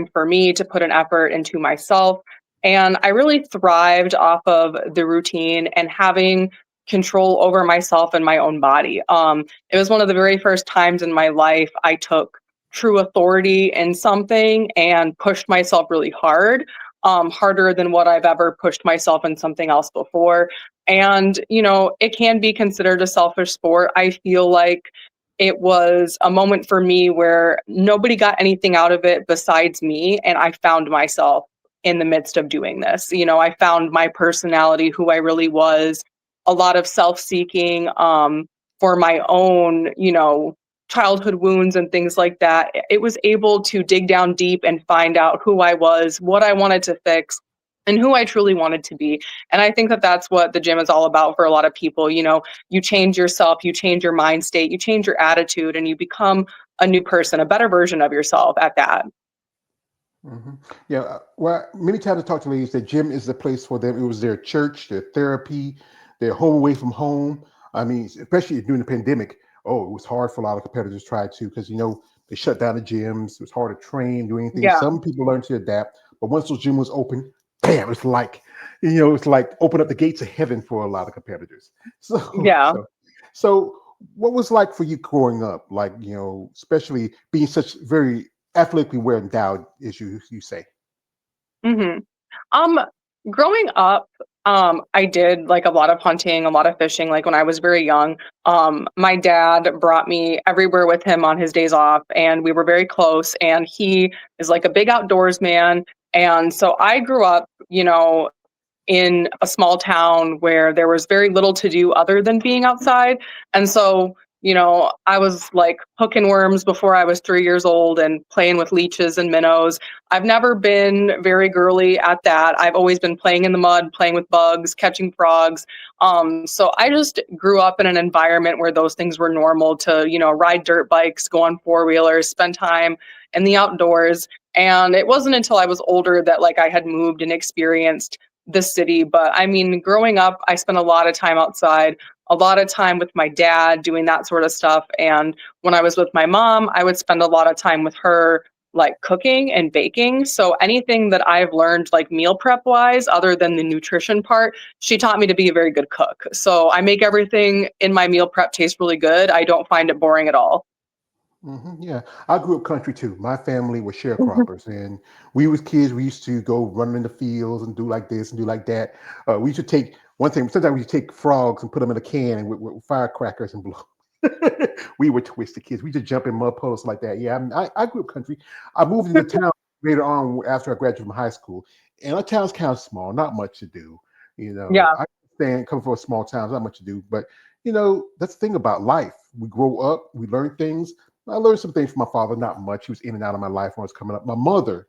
for me to put an effort into myself. And I really thrived off of the routine and having control over myself and my own body. It was one of the very first times in my life I took true authority in something and pushed myself really hard, harder than what I've ever pushed myself in something else before. And, it can be considered a selfish sport. I feel like it was a moment for me where nobody got anything out of it besides me. And I found myself in the midst of doing this. I found my personality, who I really was, a lot of self seeking, for my own, childhood wounds and things like that. It was able to dig down deep and find out who I was, what I wanted to fix, and who I truly wanted to be. And I think that that's what the gym is all about for a lot of people. You change yourself, you change your mind state, you change your attitude, and you become a new person, a better version of yourself at that. hmm Yeah. Well, many times I talk to ladies that gym is the place for them. It was their church, their therapy, their home away from home. I mean, especially during the pandemic. Oh, it was hard for a lot of competitors to try to because they shut down the gyms. It was hard to train, do anything. Yeah. Some people learned to adapt, but once those gyms was open, bam! It's like open up the gates of heaven for a lot of competitors. So, Yeah. so, so, what was like for you growing up? Like especially being such very athletically well endowed, as you say. hmm Um, Growing up, I did like a lot of hunting, a lot of fishing, like when I was very young. My dad brought me everywhere with him on his days off, and we were very close. And he is like a big outdoors man. And so I grew up, in a small town where there was very little to do other than being outside. And so, I was like hooking worms before I was 3 years old and playing with leeches and minnows. I've never been very girly at that. I've always been playing in the mud, playing with bugs, catching frogs. So I just grew up in an environment where those things were normal to, ride dirt bikes, go on four wheelers, spend time in the outdoors. And it wasn't until I was older that like I had moved and experienced the city. But I mean, growing up, I spent a lot of time outside, a lot of time with my dad doing that sort of stuff. And when I was with my mom, I would spend a lot of time with her, like cooking and baking. So anything that I've learned, like meal prep wise, other than the nutrition part, she taught me to be a very good cook. So I make everything in my meal prep taste really good. I don't find it boring at all. Yeah, I grew up country too. My family was sharecroppers, and we was kids. We used to go run in the fields and do like this and do like that. We used to take one thing. Sometimes we used to take frogs and put them in a can and with firecrackers and blow. We were twisted kids. We used to jump in mud puddles like that. Yeah, I grew up country. I moved into town later on after I graduated from high school, and our town's kind of small, not much to do. Yeah. I understand coming from a small town, not much to do, but that's the thing about life. We grow up, we learn things. I learned some things from my father, not much. He was in and out of my life when I was coming up. My mother,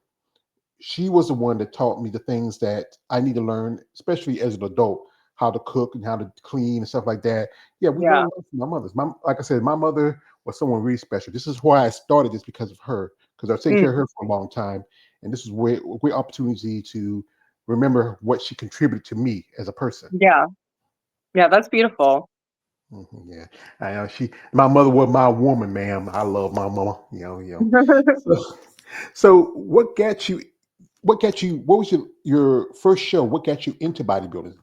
she was the one that taught me the things that I need to learn, especially as an adult, how to cook and how to clean and stuff like that. Yeah, we learned Yeah. a lot from my mothers. Like I said, my mother was someone really special. This is why I started this because of her, because I was taking care of Mm, her for a long time. And this is where a great opportunity to remember what she contributed to me as a person. yeah. Yeah. That's beautiful. Yeah, I know my mother was my woman, ma'am. I love my mama. So, so what got you? What got you? What was your first show? What got you into bodybuilding?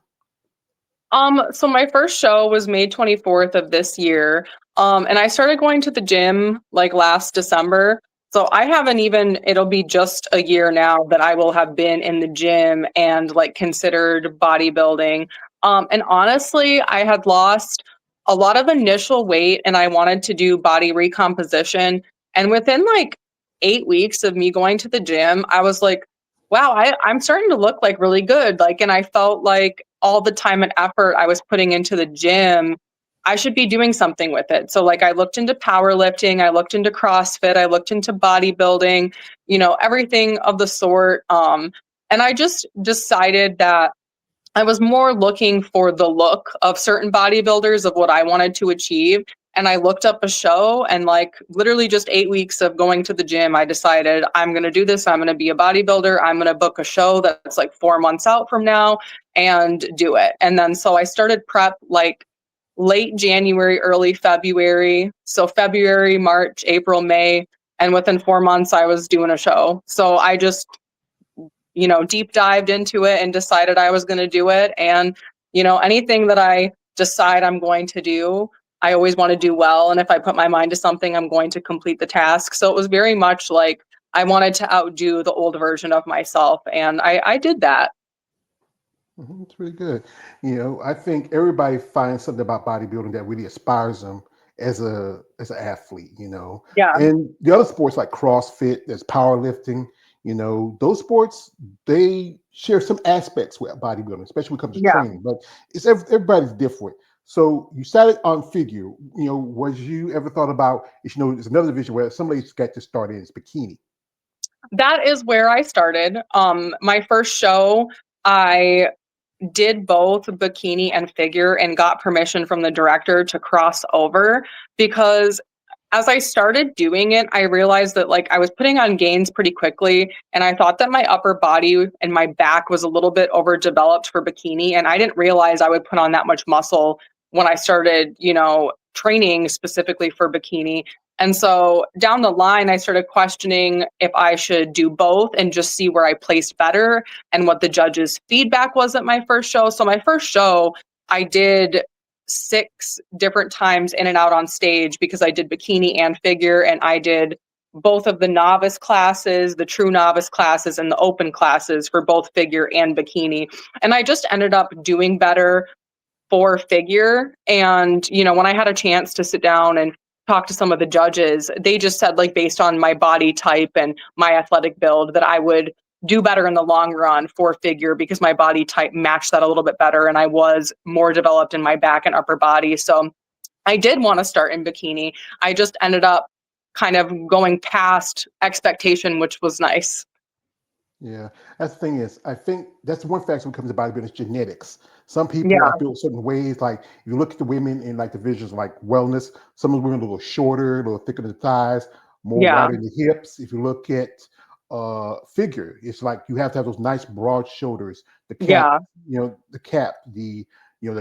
So my first show was May 24th of this year. And I started going to the gym like last December. So I haven't even, it'll be just a year now that I will have been in the gym and like considered bodybuilding. And honestly, I had lost a lot of initial weight and I wanted to do body recomposition. And within like 8 weeks of me going to the gym, I was like, wow, I'm starting to look like really good. Like, and I felt like all the time and effort I was putting into the gym, I should be doing something with it. So, like, I looked into powerlifting, I looked into CrossFit, I looked into bodybuilding, everything of the sort. And I just decided that I was more looking for the look of certain bodybuilders of what I wanted to achieve. And I looked up a show and like literally just 8 weeks of going to the gym, I decided I'm going to do this. I'm going to be a bodybuilder. I'm going to book a show that's like 4 months out from now and do it. And then so I started prep like late January, early February. So February, March, April, May. and within 4 months I was doing a show. So I just, deep dived into it and decided I was going to do it. And, anything that I decide I'm going to do, I always want to do well. And if I put my mind to something, I'm going to complete the task. So it was very much like I wanted to outdo the old version of myself. And I did that. It's really good. I think everybody finds something about bodybuilding that really inspires them as an athlete. Yeah. And the other sports like CrossFit, there's powerlifting. Those sports they share some aspects with bodybuilding, especially when it comes to Yeah. training. But everybody's different. So you started on figure. Was you ever thought about? There's another division where some ladies got to start in is bikini. That is where I started. My first show, I did both bikini and figure and got permission from the director to cross over because as I started doing it, I realized that like I was putting on gains pretty quickly and I thought that my upper body and my back was a little bit overdeveloped for bikini and I didn't realize I would put on that much muscle when I started, training specifically for bikini. And so down the line, I started questioning if I should do both and just see where I placed better and what the judges' feedback was at my first show. So my first show, I did 6 different times in and out on stage because I did bikini and figure, and I did both of the novice classes, the true novice classes, and the open classes for both figure and bikini. And I just ended up doing better for figure. And, when I had a chance to sit down and talk to some of the judges, they just said, like, based on my body type and my athletic build, that I would do better in the long run for figure because my body type matched that a little bit better. And I was more developed in my back and upper body. So I did want to start in bikini. I just ended up kind of going past expectation, which was nice. Yeah, that's the thing is, I think that's one factor when it comes to bodybuilding is genetics. Some people are Yeah. built certain ways. Like if you look at the women in like the visions like wellness, some of the women are a little shorter, a little thicker in the thighs, more Yeah. wider in the hips. If you look at figure, it's like you have to have those nice broad shoulders, the cap, Yeah. the cap, the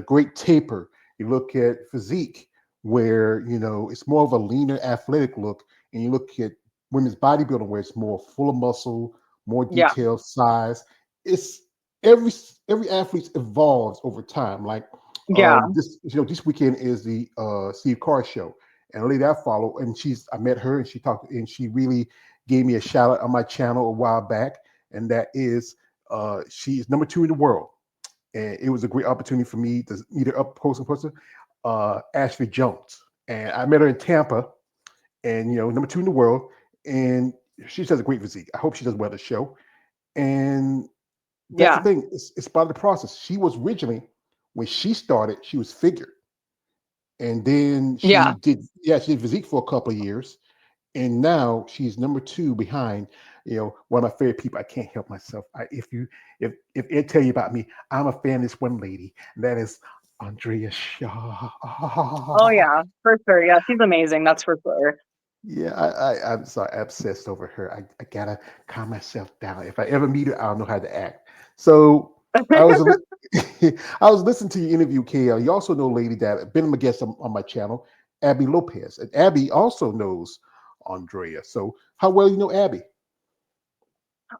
great taper. You look at physique, where it's more of a leaner, athletic look, and you look at women's bodybuilding, where it's more full of muscle, more Yeah. detailed size. It's every every athlete evolves over time. Like Yeah. this weekend is the Steve Carr show, and a lady I follow, and I met her and she talked and she really gave me a shout out on my channel a while back, and that is she's number 2 in the world, and it was a great opportunity for me to meet her up close and personal. Ashley Jones, and I met her in Tampa, and number 2 in the world, and she has a great physique. I hope she does well at the show. And that's the Yeah. thing. It's part of the process. She was originally when she started, she was figured, and then Yeah. she did physique for a couple of years, and now she's number 2 behind. One of my favorite people. I can't help myself. If it tell you about me, I'm a fan of this one lady. That is Andrea Shaw. Oh yeah, for sure. Yeah, she's amazing. That's for sure. Yeah, I'm so obsessed over her. I gotta calm myself down. If I ever meet her, I don't know how to act. So I was I was listening to your interview, KL. You also know a lady that been a guest on my channel, Abby Lopez, and Abby also knows Andrea. So how well you know Abby?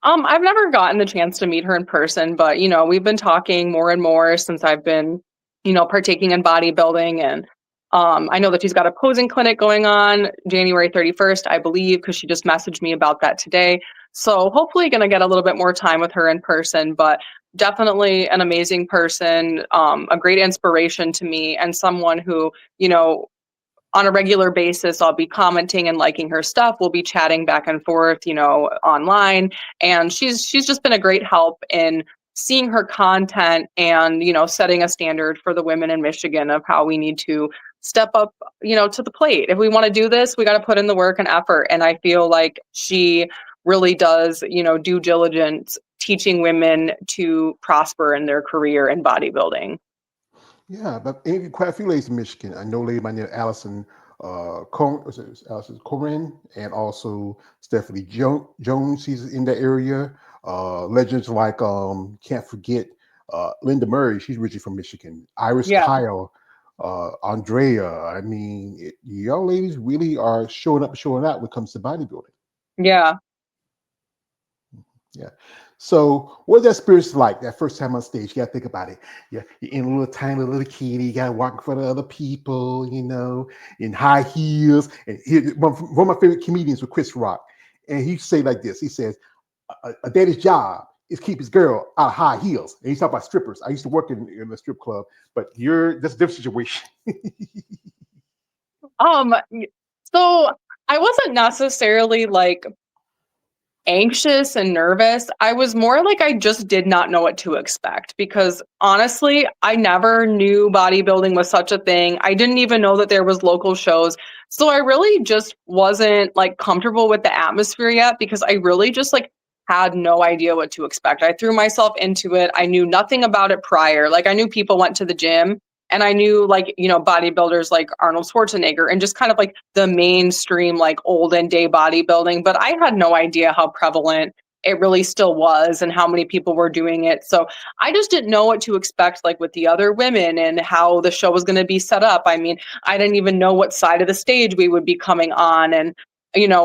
I've never gotten the chance to meet her in person, but we've been talking more and more since I've been, partaking in bodybuilding and I know that she's got a posing clinic going on January 31st, I believe, because she just messaged me about that today. So hopefully gonna get a little bit more time with her in person, but definitely an amazing person, a great inspiration to me and someone who, you know, on a regular basis, I'll be commenting and liking her stuff. We'll be chatting back and forth, online. And she's just been a great help in seeing her content and, setting a standard for the women in Michigan of how we need to step up, to the plate. If we want to do this, we got to put in the work and effort. And I feel like she really does, due diligence teaching women to prosper in their career in bodybuilding. Yeah, but quite a few ladies in Michigan. I know a lady by the name of Allison Allison Corinne, and also Stephanie Jones. She's in that area. Legends like can't forget Linda Murray. She's originally from Michigan. Iris Yeah. Kyle, Andrea. I mean, y'all ladies really are showing up, and showing out when it comes to bodybuilding. Yeah. Yeah. So, what's that experience like? That first time on stage, you got to think about it. Yeah, you're in a little tiny little kitty. You got to walk in front of other people, in high heels. And one of my favorite comedians was Chris Rock, and he say like this. He says, "A daddy's job is keep his girl out of high heels." And he's talking about strippers. I used to work in a strip club, but that's a different situation. Y so I wasn't necessarily, like, anxious and nervous. I was more like I just did not know what to expect because honestly, I never knew bodybuilding was such a thing. I didn't even know that there was local shows. So I really just wasn't like comfortable with the atmosphere yet because I really just like had no idea what to expect. I threw myself into it. I knew nothing about it prior. Like I knew people went to the gym and I knew like, bodybuilders like Arnold Schwarzenegger and just kind of like the mainstream, like olden day bodybuilding. But I had no idea how prevalent it really still was and how many people were doing it. So I just didn't know what to expect, like with the other women and how the show was going to be set up. I mean, I didn't even know what side of the stage we would be coming on. And,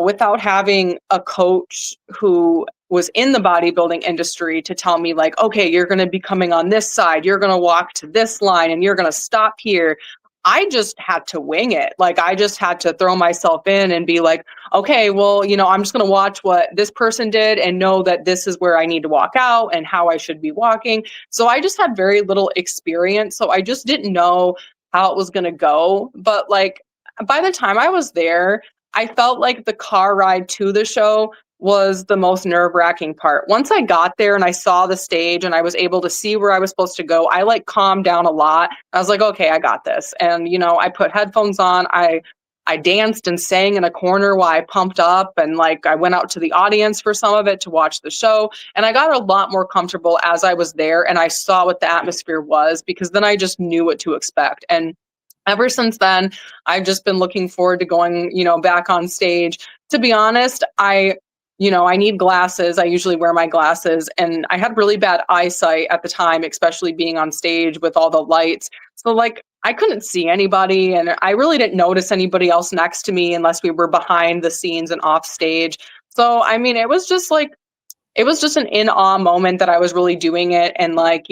without having a coach who was in the bodybuilding industry to tell me like, okay, you're going to be coming on this side, you're going to walk to this line and you're going to stop here. I just had to wing it. Like I just had to throw myself in and be like, okay, well, I'm just going to watch what this person did and know that this is where I need to walk out and how I should be walking. So I just had very little experience, so I just didn't know how it was going to go, but like by the time I was there, I felt like the car ride to the show was the most nerve-wracking part. Once I got there and I saw the stage and I was able to see where I was supposed to go, I like calmed down a lot. I was like, "Okay, I got this." And I put headphones on. I danced and sang in a corner while I pumped up and like I went out to the audience for some of it to watch the show and I got a lot more comfortable as I was there and I saw what the atmosphere was because then I just knew what to expect. And ever since then, I've just been looking forward to going, back on stage. To be honest, I need glasses. I usually wear my glasses and I had really bad eyesight at the time, especially being on stage with all the lights. So like I couldn't see anybody and I really didn't notice anybody else next to me unless we were behind the scenes and off stage. So I mean, it was just an in awe moment that I was really doing it. And like,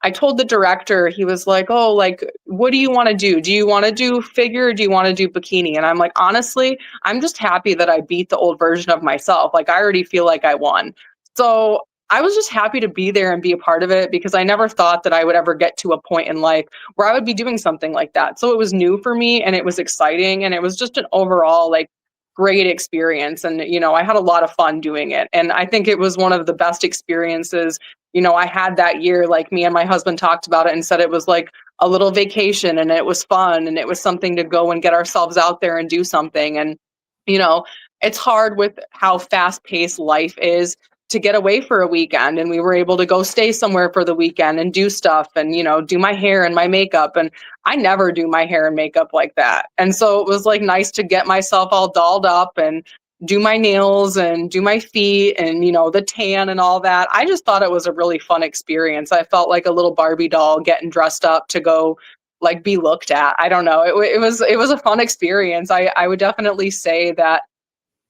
I told the director, he was like, "Oh, like, what do you want to do? Do you want to do figure? Or do you want to do bikini?" And I'm like, honestly, I'm just happy that I beat the old version of myself. Like, I already feel like I won. So I was just happy to be there and be a part of it because I never thought that I would ever get to a point in life where I would be doing something like that. So it was new for me and it was exciting and it was just an overall like great experience and I had a lot of fun doing it and I think it was one of the best experiences I had that year. Like me and my husband talked about it and said it was like a little vacation and it was fun and it was something to go and get ourselves out there and do something and you know it's hard with how fast paced life is to get away for a weekend and we were able to go stay somewhere for the weekend and do stuff and do my hair and my makeup and I never do my hair and makeup like that. And so it was like nice to get myself all dolled up and do my nails and do my feet and the tan and all that. I just thought it was a really fun experience. I felt like a little Barbie doll getting dressed up to go like be looked at. I don't know. It was a fun experience. I would definitely say that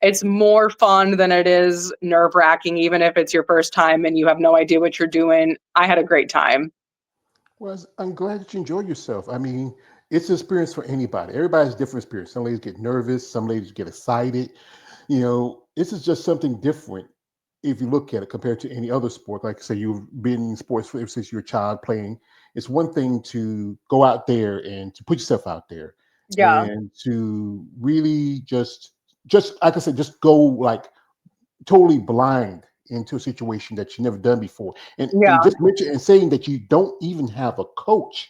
it's more fun than it is nerve-wracking even if it's your first time and you have no idea what you're doing. I had a great time. Well, I'm glad that you enjoyed yourself. I mean, it's an experience for anybody. Everybody's different experience. Some ladies get nervous, some ladies get excited. This is just something different if you look at it compared to any other sport. Like say you've been in sports for, since you're a child playing. It's one thing to go out there and to put yourself out there Yeah. and to really just like I said, just go like totally blind into a situation that you never done before. And Yeah. just mention and saying that you don't even have a coach,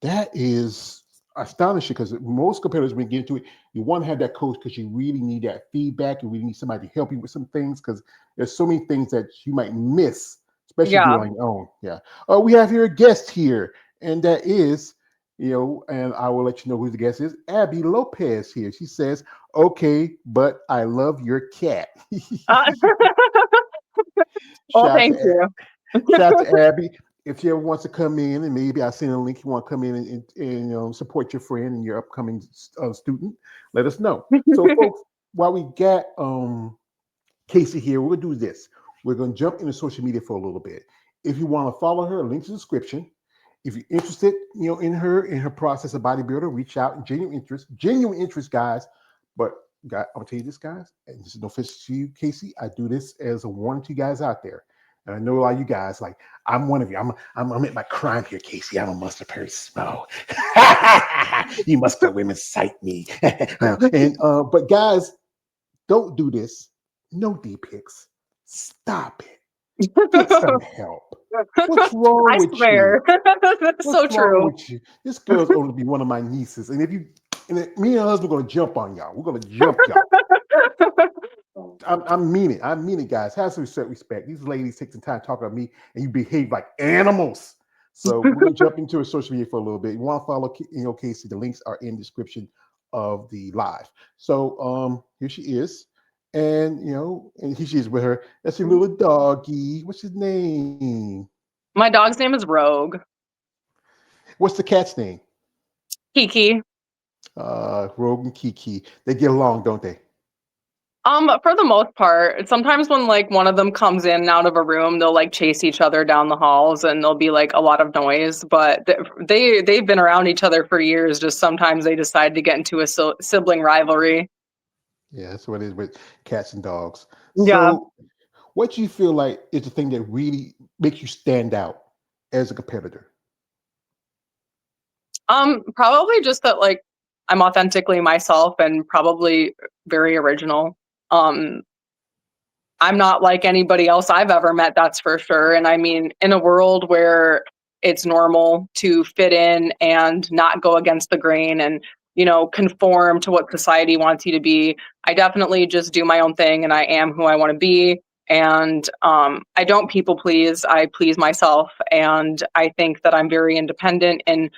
that is astonishing because most competitors, when you get into it, you want to have that coach because you really need that feedback. You really need somebody to help you with some things because there's so many things that you might miss, especially if Yeah. you're on your own. Yeah. We have here a guest here, and that is, and I will let you know who the guest is. Abby Lopez here. She says, "Okay, but I love your cat." Uh, well, Shout out thank to you. Shout out to Abby. If she ever wants to come in, and maybe I send a link, you want to come in and support your friend and your upcoming student, let us know. So, folks, while we got Kasey here. We're gonna do this. We're gonna jump into social media for a little bit. If you want to follow her, link to the description. If you're interested, in her process of bodybuilder, reach out. Genuine interest, guys. But I'm gonna tell you this, guys, and this is no offense to you, Kasey. I do this as a warning to you guys out there. And I know a lot of you guys, like, I'm one of you. I'm at my crime here, Kasey. I'm a muscle person. Oh. You muscular women cite me. And but guys, don't do this. No D pics. Stop it. Get some help. What's wrong I with you? swear. That's What's so wrong true. with you? This girl's going to be one of my nieces, and if you, me and her husband are going to jump on y'all. We're going to jump y'all. I mean it. I mean it, guys. Have some respect. These ladies take some time talking to me, and you behave like animals. So we're going to jump into a social media for a little bit. You want to follow, Kasey? The links are in the description of the live. So here she is, and and here she is with her. That's your little doggy. What's his name? My dog's name is Rogue. What's the cat's name? Kiki. Rogue and Kiki. They get along, don't they? For the most part, sometimes when like one of them comes in and out of a room, they'll like chase each other down the halls, and there'll be like a lot of noise. But they've been around each other for years. Just sometimes they decide to get into a sibling rivalry. Yeah, that's what it is with cats and dogs. Yeah. So, what do you feel like is the thing that really makes you stand out as a competitor? Probably just that like I'm authentically myself and probably very original. Um, I'm not like anybody else I've ever met, that's for sure. And I mean, in a world where it's normal to fit in and not go against the grain and, conform to what society wants you to be, I definitely just do my own thing and I am who I want to be. And I don't people please, I please myself. And I think that I'm very independent in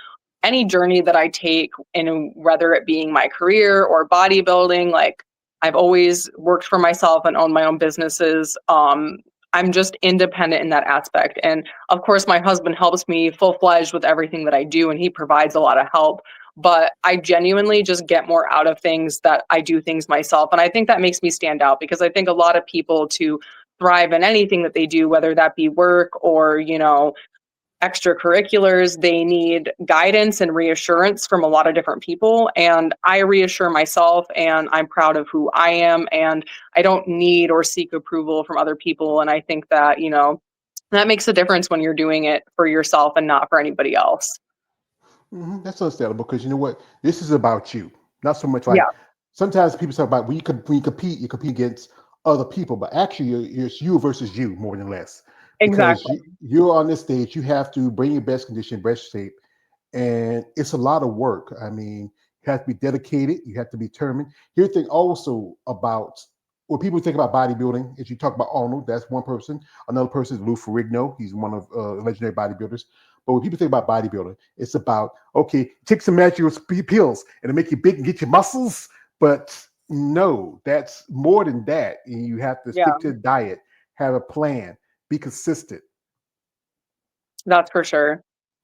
any journey that I take, in whether it being my career or bodybuilding. Like, I've always worked for myself and owned my own businesses. I'm just independent in that aspect. And of course, my husband helps me full fledged with everything that I do, and he provides a lot of help. But I genuinely just get more out of things that I do things myself. And I think that makes me stand out, because I think a lot of people, to thrive in anything that they do, whether that be work or, extracurriculars, they need guidance and reassurance from a lot of different people. And I reassure myself, and I'm proud of who I am. And I don't need or seek approval from other people. And I think that, that makes a difference when you're doing it for yourself and not for anybody else. That's understandable because you know what? This is about you, not so much like Yeah, sometimes people talk about when you compete, you compete against other people, but actually it's you versus you more than less because exactly. you're on this stage. You have to bring your best condition, best shape, and it's a lot of work. I mean, you have to be dedicated. You have to be determined. Here's the thing also about when people think about bodybuilding, as you talk about Arnold, that's one person. Another person is Lou Ferrigno. He's one of legendary bodybuilders. But when people think about bodybuilding, it's about, okay, take some magical pills and it make you big and get your muscles. But no, that's more than that. And you have to Yeah, stick to a diet, have a plan, be consistent. that's for sure.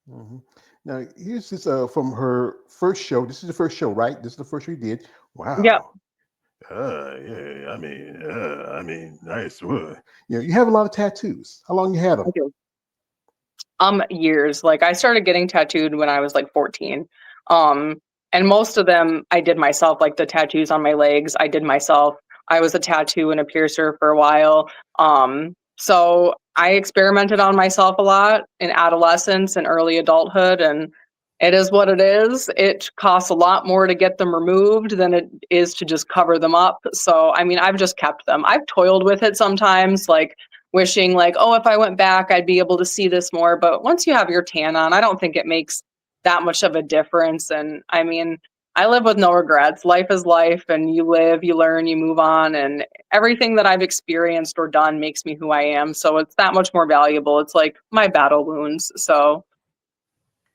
hmm Now, here's this from her first show. This is the first show, right? This is the first show you did. Yep. Wow. Yeah. Nice. You have a lot of tattoos. How long you had them? I do. Years. Like, I started getting tattooed when I was like 14. Um, and most of them I did myself, like the tattoos on my legs, I did myself. I was a tattoo and a piercer for a while. So I experimented on myself a lot in adolescence and early adulthood, and it is what it is. It costs a lot more to get them removed than it is to just cover them up. So, I mean, I've just kept them. I've toiled with it sometimes, like wishing like, oh, if I went back, I'd be able to see this more. But once you have your tan on, I don't think it makes that much of a difference. And I mean, I live with no regrets. Life is life, and you live, you learn, you move on, and everything that I've experienced or done makes me who I am. So it's that much more valuable. It's like my battle wounds. So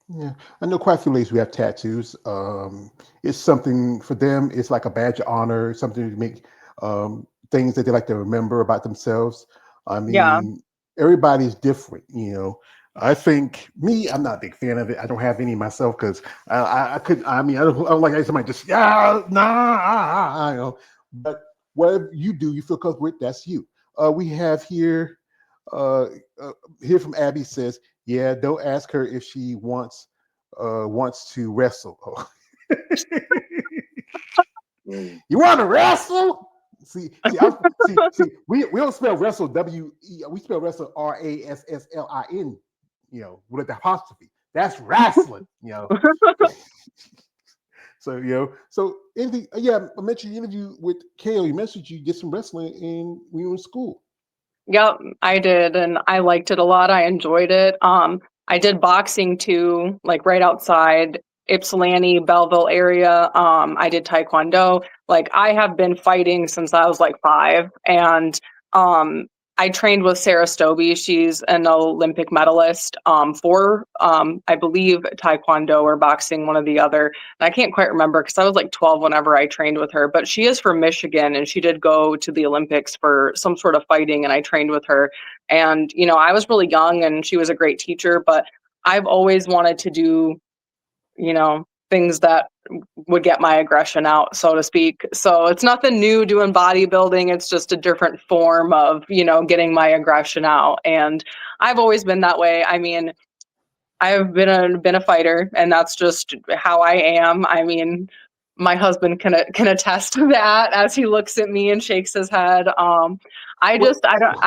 Yeah, I know quite a few ladies who have tattoos. It's something for them. It's like a badge of honor, something to make things that they like to remember about themselves. I yeah. mean, everybody's different. I think me, I'm not a big fan of it. I don't have any myself because I couldn't. I mean, I don't like somebody just nah, but whatever you do, you feel comfortable with, that's you. We have uh, here from Abby says, yeah, don't ask her if she wants to wrestle. Oh. You want to wrestle? We don't spell wrestle we spell wrestle RASSLIN, with the apostrophe. That's wrestling, So anything? Yeah, I mentioned the interview with Kale. You mentioned you did some wrestling when you were in school. Yep, I did, and I liked it a lot. I enjoyed it. I did boxing too, like right outside Ypsilanti, Belleville area. I did taekwondo. Like I have been fighting since I was like 5, and um, I trained with Sarah Stobie. She's an Olympic medalist for I believe taekwondo or boxing, one or the other. I can't quite remember because I was like 12 whenever I trained with her, but she is from Michigan and she did go to the Olympics for some sort of fighting and I trained with her. And, I was really young and she was a great teacher, but I've always wanted to do, things that would get my aggression out, so to speak. So it's nothing new doing bodybuilding. It's just a different form of, getting my aggression out. And I've always been that way. I mean, I've been a fighter, and that's just how I am. I mean, my husband can attest to that as he looks at me and shakes his head. Well, I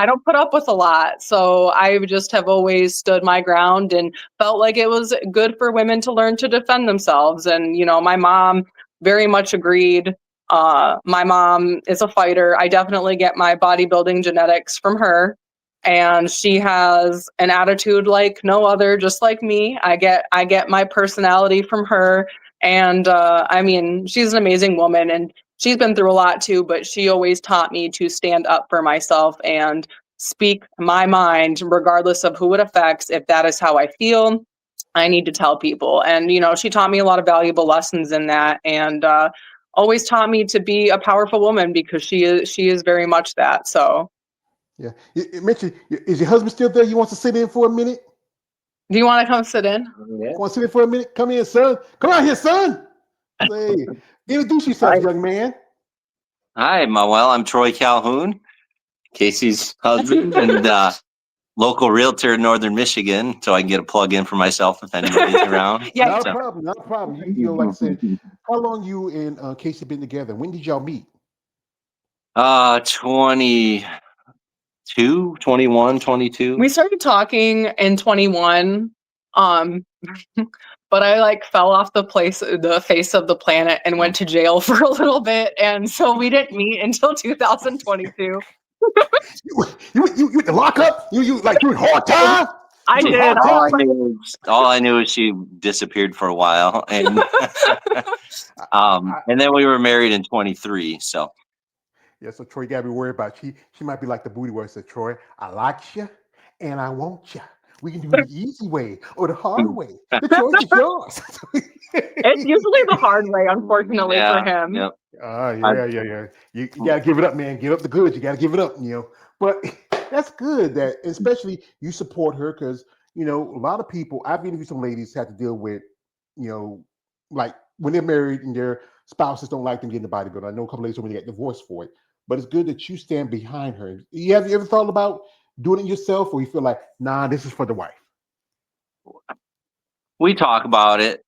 don't put up with a lot, so I just have always stood my ground and felt like it was good for women to learn to defend themselves. And my mom very much agreed. My mom is a fighter. I definitely get my bodybuilding genetics from her, and she has an attitude like no other, just like me. I get my personality from her. And I mean, she's an amazing woman and she's been through a lot too, but she always taught me to stand up for myself and speak my mind regardless of who it affects. If that is how I feel, I need to tell people. And she taught me a lot of valuable lessons in that, and always taught me to be a powerful woman because she is very much that. So yeah. Mitch, is your husband still there? You want to sit in for a minute? do you want to come sit in? Yeah. Want to sit in for a minute? Come in, son. Come out here, son. Say, introduce yourself, Hi. young man. Hi, Well, I'm Troy Calhoun, Casey's husband and local realtor in Northern Michigan, so I can get a plug in for myself if anybody's around. Yeah. Not a So, problem. Not a problem. Like I said, how long you and Casey been together? When did y'all meet? 22, 21, 22. We started talking in 21. Um but I like fell off the face of the planet and went to jail for a little bit, and so we didn't meet until 2022. You went to lock up? You in hard time? I You in did. hard All I time? knew, is she disappeared for a while, and I, and then we were married in 23. So, yeah, so Troy gotta be worried about. She might be like the booty word said, Troy, I like you and I want you. We can do it the easy way or the hard way. The choice is yours. It's usually the hard way, unfortunately, for yeah, him. yep. I, Yeah. You gotta give it up, man. Give up the goods. You gotta give it up. But that's good that, especially you support her because a lot of people. I've interviewed some ladies have to deal with, like when they're married and their spouses don't like them getting the bodybuilder. I know a couple ladies told me they got divorced for it, but it's good that you stand behind her. You ever thought about doing it yourself, or you feel like, nah, this is for the wife? we talk about it.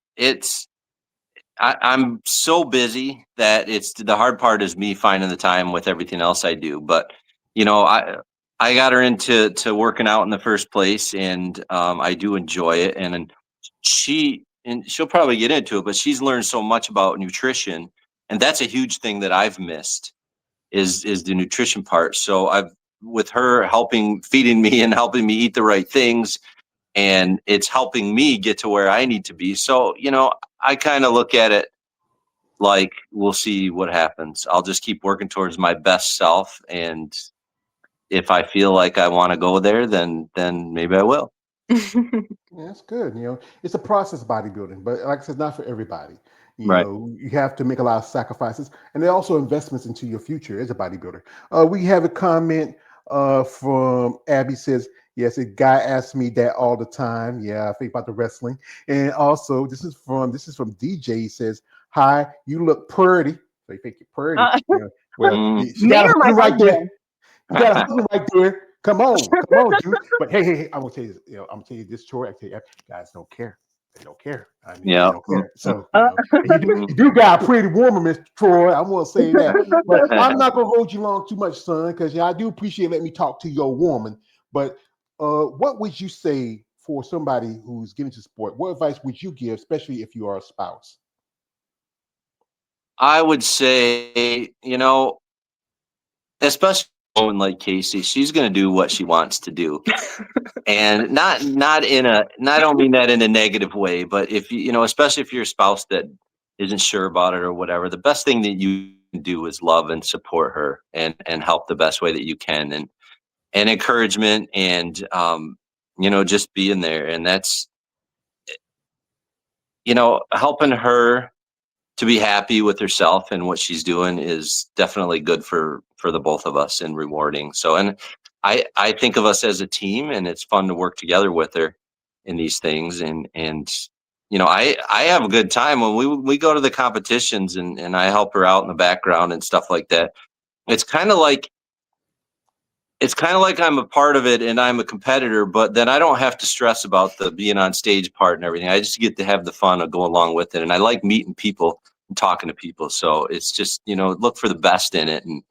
I'm so busy that it's the hard part is me finding the time with everything else I do. But you know, I got her into working out in the first place, and I do enjoy it. And she'll probably get into it, but she's learned so much about nutrition, and that's a huge thing that I've missed is the nutrition part. So I've with her helping feeding me and helping me eat the right things, and it's helping me get to where I need to be. So, I kind of look at it like we'll see what happens. I'll just keep working towards my best self, and if I feel like I want to go there, then maybe I will. Yeah, that's good. It's a process bodybuilding, but like I said, not for everybody. Right. You have to make a lot of sacrifices, and there are also investments into your future as a bodybuilder. We have a comment from Abby says, "Yes, a guy asks me that all the time. Yeah, I think about the wrestling." And also, this is from DJ. He says, "Hi, you look pretty." So you think you're pretty. Uh, Well, Mm. she Me got a or my husband right there. husband? You got a husband right there. Come on, dude. But hey, I'm gonna tell you, I'm gonna tell you this, Troy. I tell you, guys don't care. They don't care. I mean, they Yeah. don't care. So Uh, and you do got a pretty woman, Mr. Troy. I'm gonna say that. But I'm not gonna hold you long too much, son, because I do appreciate letting me talk to your woman. But what would you say for somebody who's getting to sport? What advice would you give, especially if you are a spouse? I would say, especially a woman like Kasey, she's going to do what she wants to do, and I don't mean that in a negative way, but if especially if you're a spouse that isn't sure about it or whatever, the best thing that you can do is love and support her and help the best way that you can, and encouragement and just being there, and that's helping her to be happy with herself and what she's doing is definitely good for the both of us and rewarding. So, and I think of us as a team, and it's fun to work together with her in these things. And I have a good time when we go to the competitions, and I help her out in the background and stuff like that. It's kind of like I'm a part of it and I'm a competitor, but then I don't have to stress about the being on stage part and everything. I just get to have the fun of going along with it. And I like meeting people and talking to people. So it's just, look for the best in it and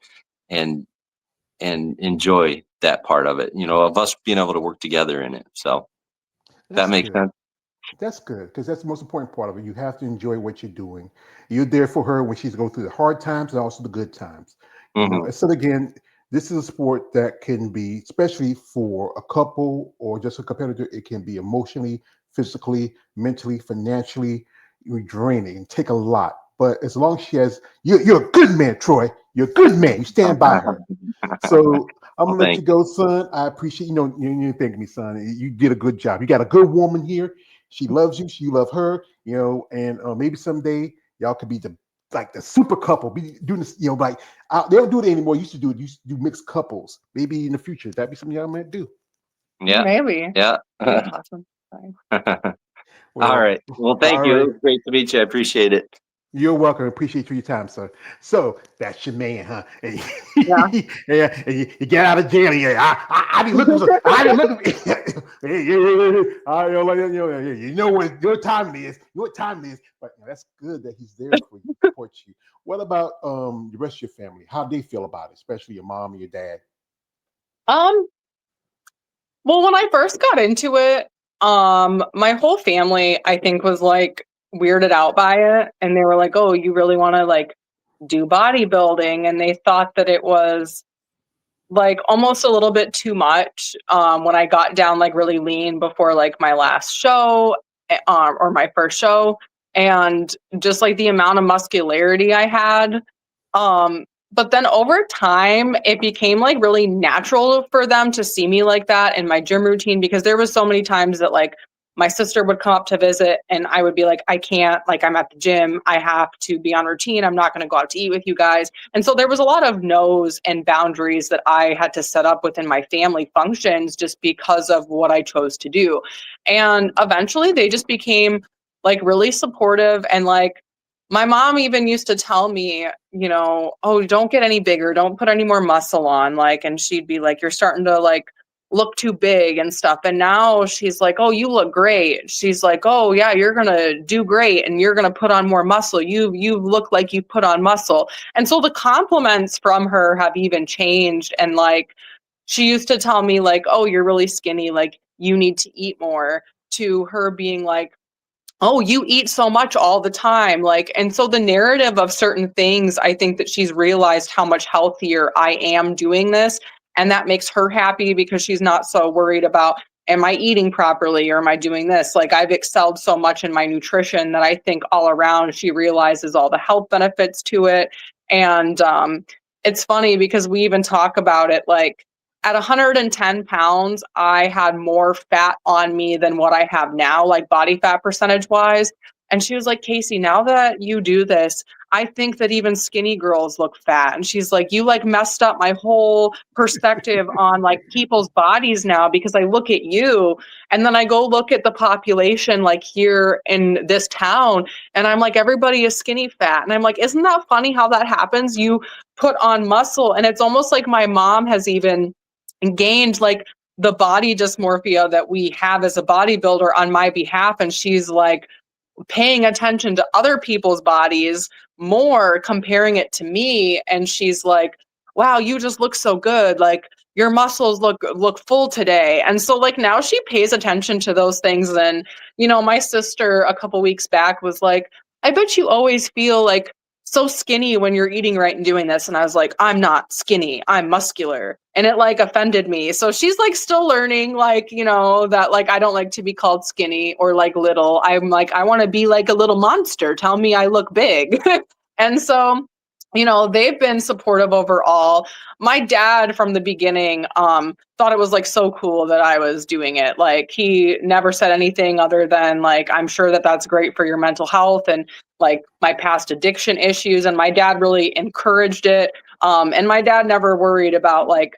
and enjoy that part of it, of us being able to work together in it. So that That's makes good. sense. That's good because that's the most important part of it. You have to enjoy what you're doing. You're there for her when she's going through the hard times and also the good times. Hmm. And so again, this is a sport that can be, especially for a couple or just a competitor, it can be emotionally, physically, mentally, financially draining and take a lot. But as long as you're a good man, Troy. You're a good man. You stand by her. So I'm Well, gonna let you thank go, son. I appreciate you thank me, son. You did a good job. You got a good woman here. She loves you. You love her. And maybe someday y'all could be the super couple. Be doing this. Like they don't do it anymore. Used to do it. Used to do mixed couples. Maybe in the future that'd be something y'all might do. you. Yeah. Maybe. Yeah. That'd be awesome. Sorry. All Well, right. Well, thank all you. It right. was great to meet you. I appreciate it. You're welcome. Appreciate your time, sir. So that's your man, huh? And Yeah. yeah, and you get out of jail. Yeah, I be looking for. I be looking. You know what your time it is. You know what time it is. But that's good that he's there for you, support you. What about the rest of your family? How they feel about it, especially your mom and your dad? Um, well, when I first got into it, my whole family, I think, was like weirded out by it. And they were like, "Oh, you really want to like do bodybuilding?" And they thought that it was like almost a little bit too much when I got down like really lean before like my last show or my first show, and just like the amount of muscularity I had. But then over time, it became like really natural for them to see me like that in my gym routine because there was so many times that like my sister would come up to visit and I would be like, I can't, like I'm at the gym. I have to be on routine. I'm not going to go out to eat with you guys. And so there was a lot of no's and boundaries that I had to set up within my family functions just because of what I chose to do. And eventually they just became like really supportive and like my mom even used to tell me, oh, don't get any bigger, don't put any more muscle on, like, and she'd be like, you're starting to like look too big and stuff. And now she's like, oh, you look great. She's like, oh yeah, you're gonna do great and you're gonna put on more muscle. You look like you put on muscle. And so the compliments from her have even changed. And like she used to tell me, like, oh, you're really skinny, like you need to eat more, to her being like, oh, you eat so much all the time. Like, and so the narrative of certain things, I think that she's realized how much healthier I am doing this. And that makes her happy because she's not so worried about, am I eating properly or am I doing this? Like, I've excelled so much in my nutrition that I think all around she realizes all the health benefits to it. And it's funny because we even talk about it like, at 110 pounds, I had more fat on me than what I have now, like body fat percentage wise. And she was like, Kasey, now that you do this, I think that even skinny girls look fat. And she's like, you like messed up my whole perspective on like people's bodies now because I look at you and then I go look at the population like here in this town and I'm like, everybody is skinny fat. And I'm like, isn't that funny how that happens? You put on muscle and it's almost like my mom has even gained like the body dysmorphia that we have as a bodybuilder on my behalf. And she's like, paying attention to other people's bodies more, comparing it to me, and she's like, wow, you just look so good, like your muscles look full today. And so like now she pays attention to those things. And my sister a couple weeks back was like, I bet you always feel like so skinny when you're eating right and doing this. And I was like, I'm not skinny, I'm muscular. And it like offended me. So she's like still learning, like, that like I don't like to be called skinny or like little. I'm like, I want to be like a little monster. Tell me I look big. And so, they've been supportive overall. My dad from the beginning thought it was like so cool that I was doing it. Like he never said anything other than like, I'm sure that that's great for your mental health and like my past addiction issues. And my dad really encouraged it. And my dad never worried about like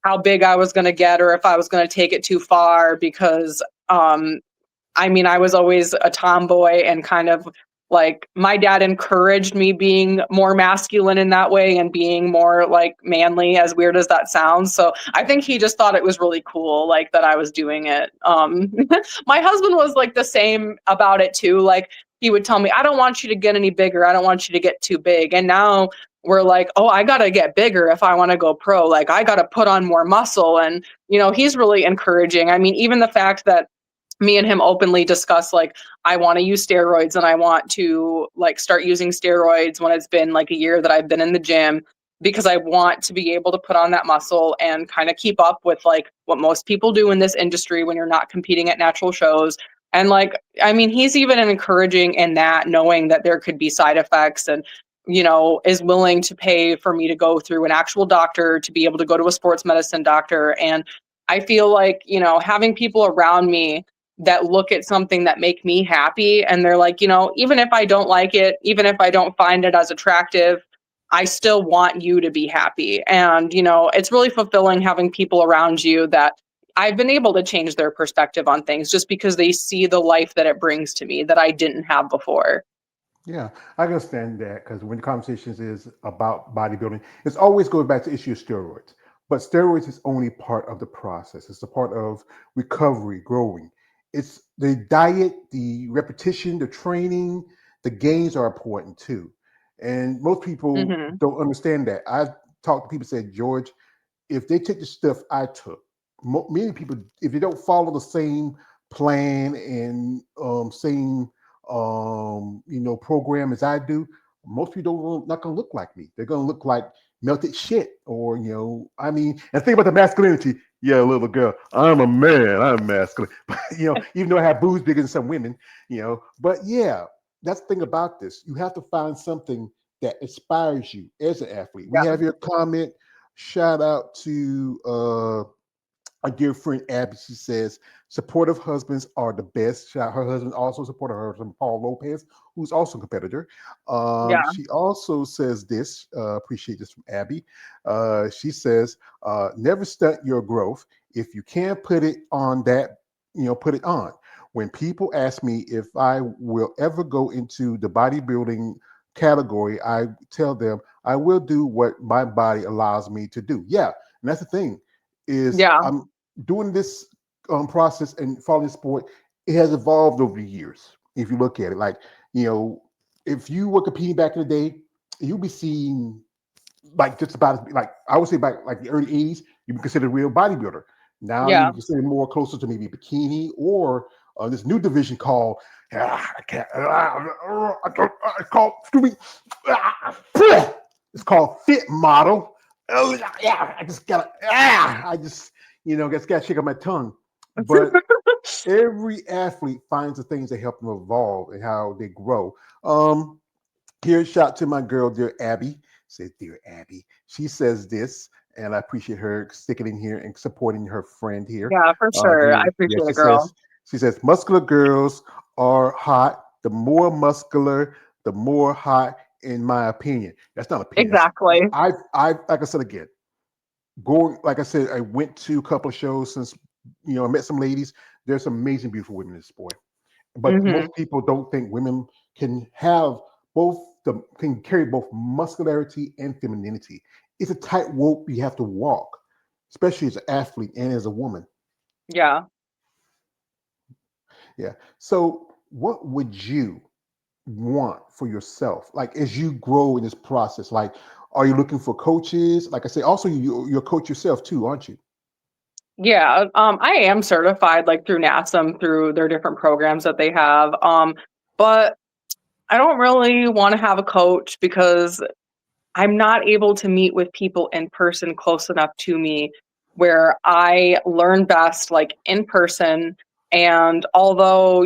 how big I was going to get or if I was going to take it too far because I mean, I was always a tomboy and kind of like my dad encouraged me being more masculine in that way and being more like manly, as weird as that sounds. So I think he just thought it was really cool, like that I was doing it. My husband was like the same about it too. Like he would tell me, I don't want you to get any bigger. I don't want you to get too big. And now we're like, oh, I got to get bigger if I want to go pro. Like I got to put on more muscle. And, he's really encouraging. I mean, even the fact that me and him openly discuss like I want to use steroids and I want to like start using steroids when it's been like a year that I've been in the gym because I want to be able to put on that muscle and kind of keep up with like what most people do in this industry when you're not competing at natural shows. And like, I mean, he's even encouraging in that, knowing that there could be side effects and is willing to pay for me to go through an actual doctor to be able to go to a sports medicine doctor. And I feel like, having people around me that look at something that make me happy and they're like, even if I don't like it, even if I don't find it as attractive, I still want you to be happy. And it's really fulfilling having people around you that I've been able to change their perspective on things just because they see the life that it brings to me that I didn't have before. Yeah, I can understand that because when the conversations is about bodybuilding, it's always goes back to the issue of steroids. But steroids is only part of the process. It's a part of recovery, growing. It's the diet, the repetition, the training, the gains are important too. And most people Hmm. don't understand that. I've talked to people said, George, if they took the stuff I took, many people, if they don't follow the same plan and same program as I do, most people don't not gonna look like me. They're gonna look like melted shit, or I mean, and think about the masculinity. Yeah, little girl, I'm a man, I'm masculine. But even though I have boobs bigger than some women, but yeah, that's the thing about this. You have to find something that inspires you as an athlete. We Yeah. have your comment. Shout out to our dear friend Abby. She says, supportive husbands are the best. Her husband also supported her husband, Paul Lopez, who's also a competitor. Yeah. She also says this, appreciate this from Abby. She says, never stunt your growth. If you can't put it on that, put it on. When people ask me if I will ever go into the bodybuilding category, I tell them I will do what my body allows me to do. Yeah. And that's the thing is Yeah. I'm doing this process and following sport. It has evolved over the years. If you look at it, like, if you were competing back in the day, you'll be seeing like just about like I would say back like the early 80s, you'd be considered a real bodybuilder. Now Yeah. you're considered more closer to maybe bikini or this new division called I can't it's called excuse me, it's called fit model. Oh yeah, I just gotta I just just gotta shake up my tongue. But every athlete finds the things that help them evolve and how they grow. Here, shout to my girl, dear Abby. Says, dear Abby. She says this, and I appreciate her sticking in here and supporting her friend here. Yeah, for sure. I Yeah, appreciate it, girl. she says, muscular girls are hot. the more muscular, the more hot, in my opinion. That's not opinion. Exactly. I like I said again, going like I said, I went to a couple of shows since I met some ladies. There's some amazing, beautiful women in this sport, but Hmm. most people don't think women can have can carry both muscularity and femininity. It's a tightrope you have to walk, especially as an athlete and as a woman. Yeah. Yeah. So, what would you want for yourself, like as you grow in this process? Like, are you looking for coaches? Like I say, also you're a coach yourself too, aren't you? Yeah, I am certified like through NASM through their different programs that they have. But I don't really want to have a coach because I'm not able to meet with people in person close enough to me where I learn best like in person. And although,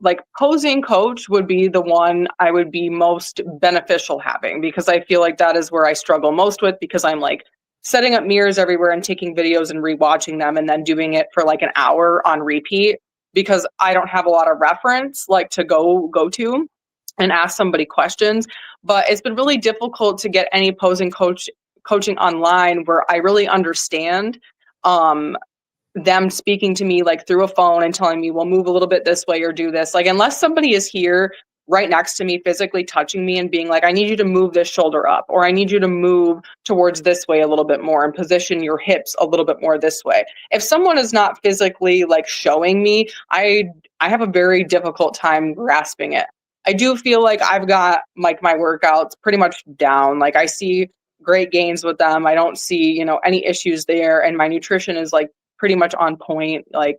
like posing coach would be the one I would be most beneficial having because I feel like that is where I struggle most with because I'm like setting up mirrors everywhere and taking videos and rewatching them and then doing it for like an hour on repeat because I don't have a lot of reference like to go to and ask somebody questions, but it's been really difficult to get any coaching online where I really understand um them speaking to me like through a phone and telling me, well, move a little bit this way or do this. Like, unless somebody is here right next to me, physically touching me and being like, I need you to move this shoulder up, or I need you to move towards this way a little bit more and position your hips a little bit more this way. If someone is not physically like showing me, I have a very difficult time grasping it. I do feel like I've got like my workouts pretty much down. Like I see great gains with them. I don't see, any issues there. And my nutrition is like pretty much on point, like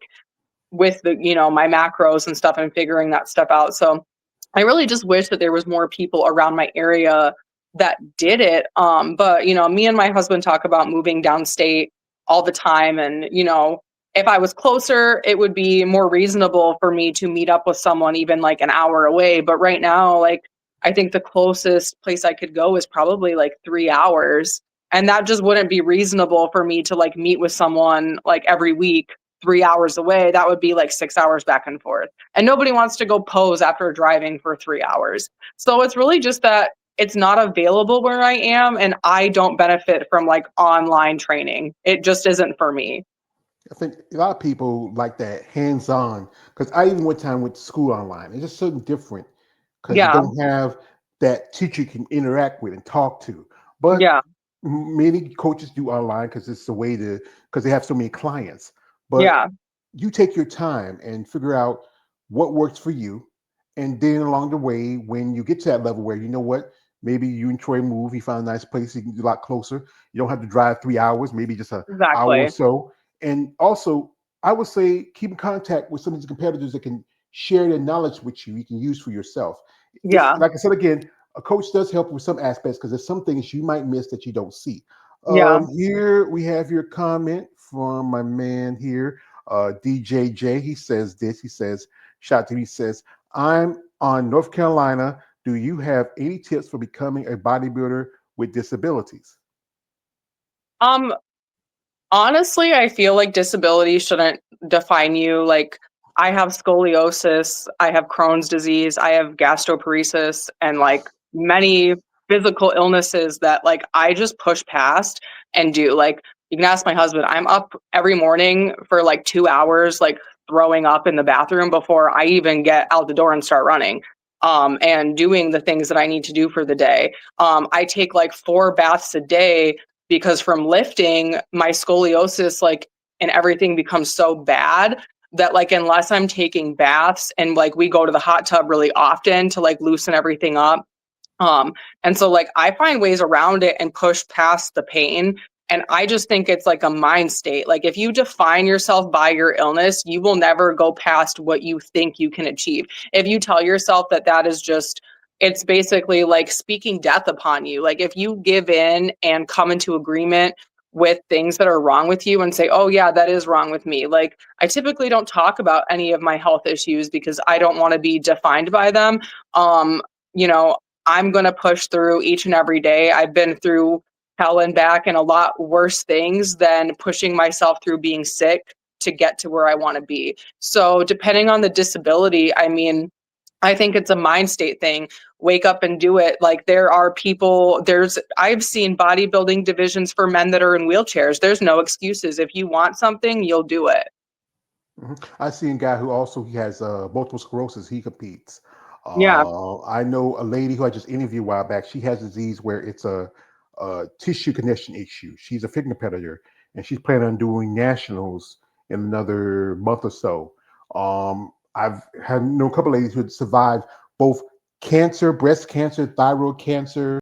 with the, my macros and stuff and figuring that stuff out. So I really just wish that there was more people around my area that did it. But me and my husband talk about moving downstate all the time. And, if I was closer, it would be more reasonable for me to meet up with someone even like an hour away. But right now, like I think the closest place I could go is probably like 3 hours. And that just wouldn't be reasonable for me to like meet with someone like every week 3 hours away. That would be like 6 hours back and forth. And nobody wants to go pose after driving for 3 hours. So it's really just that it's not available where I am, and I don't benefit from like online training. It just isn't for me. I think a lot of people like that hands-on because I even one time went to school online. It's just something different because you Yeah. don't have that teacher you can interact with and talk to. But Yeah. many coaches do online because it's the way to because they have so many clients. But Yeah. you take your time and figure out what works for you. And then along the way, when you get to that level where you know what, maybe you enjoy a move, you find a nice place, you can do a lot closer. You don't have to drive 3 hours, maybe just an hour or Exactly. so. And also, I would say keep in contact with some of these competitors that can share their knowledge with you. You can use for yourself. It's Yeah. like I said again, a coach does help with some aspects because there's some things you might miss that you don't see. Yeah. Here we have your comment from my man here, DJJ. He says this. He says, shout to me. He says, I'm on North Carolina. Do you have any tips for becoming a bodybuilder with disabilities? Um Honestly, I feel like disability shouldn't define you. Like, I have scoliosis, I have Crohn's disease, I have gastroparesis, and like many physical illnesses that like I just push past and do. Like, you can ask my husband, I'm up every morning for like 2 hours, like throwing up in the bathroom before I even get out the door and start running. And doing the things that I need to do for the day. I take like 4 baths a day because from lifting my scoliosis like and everything becomes so bad that like unless I'm taking baths and like we go to the hot tub really often to like loosen everything up, um and so like I find ways around it and push past the pain. And I just think it's like a mind state. Like if you define yourself by your illness, you will never go past what you think you can achieve. If you tell yourself that that is just, it's basically like speaking death upon you. Like if you give in and come into agreement with things that are wrong with you and say, oh yeah, that is wrong with me. Like I typically don't talk about any of my health issues because I don't want to be defined by them. Um, you know, I'm going to push through each and every day. I've been through hell and back and a lot worse things than pushing myself through being sick to get to where I want to be. So, depending on the disability, I mean, I think it's a mind state thing. Wake up and do it. Like I've seen bodybuilding divisions for men that are in wheelchairs. There's no excuses. If you want something, you'll do it. I see a guy who also he has multiple sclerosis. He competes. Yeah. I know a lady who I just interviewed a while back. She has a disease where it's a tissue connection issue. She's a fitness competitor, and she's planning on doing nationals in another month or so. I've had know a couple ladies who had survived both cancer, breast cancer, thyroid cancer,